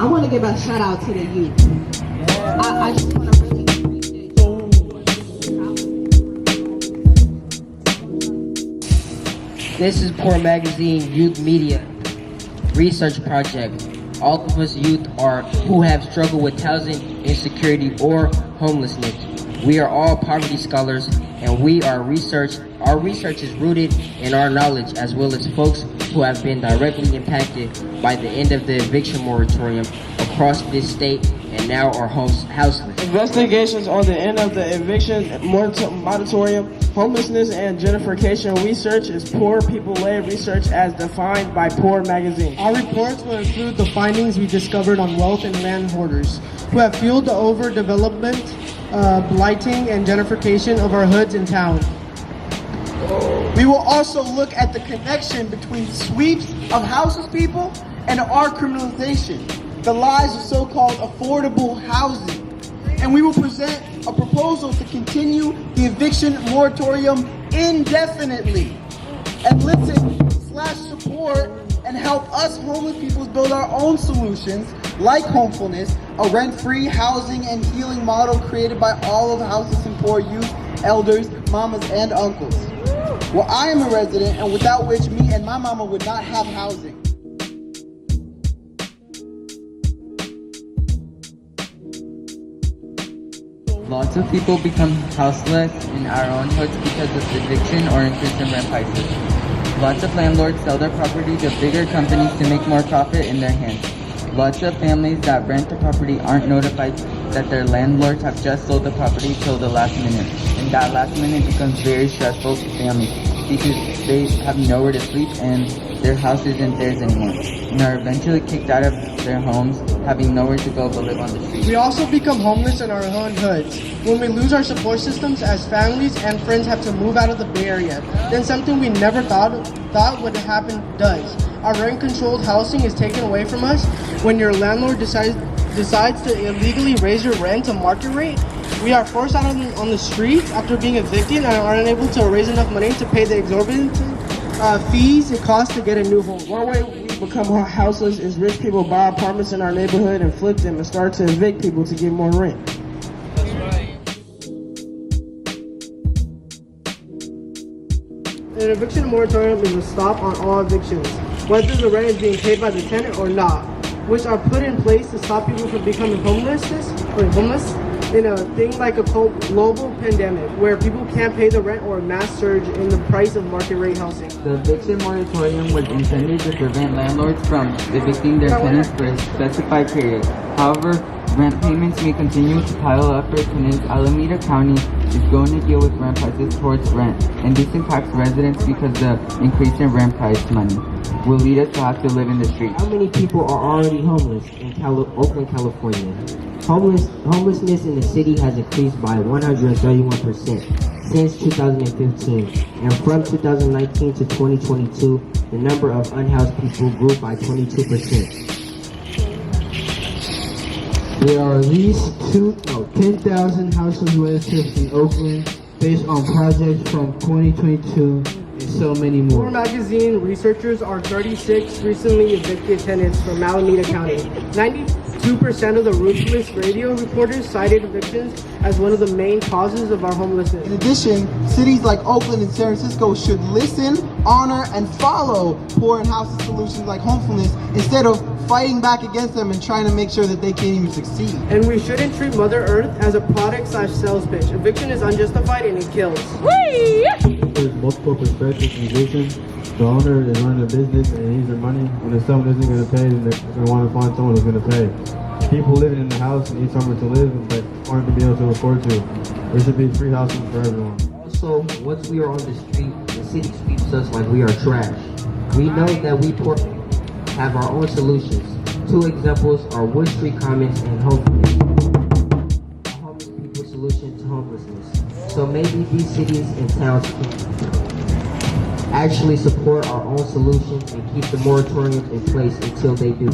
I want to give a shout out to the youth. I just want to really appreciate you. This is Poor Magazine Youth Media Research Project. All of us youth are who have struggled with housing insecurity or homelessness. We are all poverty scholars, and our research is rooted in our knowledge, as well as folks who have been directly impacted by the end of the eviction moratorium across this state and now are houseless. Investigations on the end of the eviction moratorium, homelessness, and gentrification. WeSearch is poor people-led research as defined by Poor Magazine. Our reports will include the findings we discovered on wealth and land hoarders who have fueled the overdevelopment, blighting, and gentrification of our hoods and towns. We will also look at the connection between sweeps of houseless people and our criminalization, the lies of so-called affordable housing. And we will present a proposal to continue the eviction moratorium indefinitely and listen/support and help us homeless people build our own solutions like Homefulness, a rent-free housing and healing model created by all of houseless and poor youth, elders, mamas, and uncles. Well, I am a resident, and without which me and my mama would not have housing. Lots of people become houseless in our own hoods because of eviction or increase in rent prices. Lots of landlords sell their property to bigger companies to make more profit in their hands. Lots of families that rent the property aren't notified that their landlords have just sold the property till the last minute. And that last minute becomes very stressful to families because they have nowhere to sleep and their house isn't theirs anymore, and are eventually kicked out of their homes, having nowhere to go but live on the street. We also become homeless in our own hoods when we lose our support systems as families and friends have to move out of the Bay Area. Then something we never thought would happen does. Our rent-controlled housing is taken away from us when your landlord decides to illegally raise your rent to market rate. We are forced out on the streets after being evicted and are unable to raise enough money to pay the exorbitant fees it costs to get a new home. One way we become houseless is rich people buy apartments in our neighborhood and flip them and start to evict people to get more rent. An eviction moratorium is a stop on all evictions, whether the rent is being paid by the tenant or not, which are put in place to stop people from becoming homeless in a thing like a global pandemic where people can't pay the rent or a mass surge in the price of market rate housing. The eviction moratorium was intended to prevent landlords from evicting their tenants for a specified period. However, rent payments may continue to pile up for tenants. Alameda County is going to deal with rent prices towards rent, and this impacts residents because the increase in rent price money will lead us to have to live in the streets. How many people are already homeless in Oakland, California? Homelessness in the city has increased by 131% since 2015, and from 2019 to 2022, the number of unhoused people grew by 22%. There are at least 10,000 houseless residents in Oakland based on projects from 2022 and so many more. Poor Magazine researchers are 36 recently evicted tenants from Alameda County. 92% of the Ruthless radio reporters cited evictions as one of the main causes of our homelessness. In addition, cities like Oakland and San Francisco should listen, honor, and follow poor and houseless solutions like Homefulness instead of fighting back against them and trying to make sure that they can't even succeed. And we shouldn't treat Mother Earth as a product/sales pitch. Eviction is unjustified and it kills. There's multiple perspectives in eviction. The owner is running a business and needs their money, and if someone isn't going to pay, then they're going to want to find someone who's going to pay. People living in the house need somewhere to live, but aren't going to be able to afford to. There should be free housing for everyone. Also, once we are on the street, the city sweeps us like we are trash. We know that we poor people have our own solutions. Two examples are Wood Street Commons and Homefulness, a homeless people's solution to homelessness. So maybe these cities and towns can actually support our own solutions and keep the moratorium in place until they do.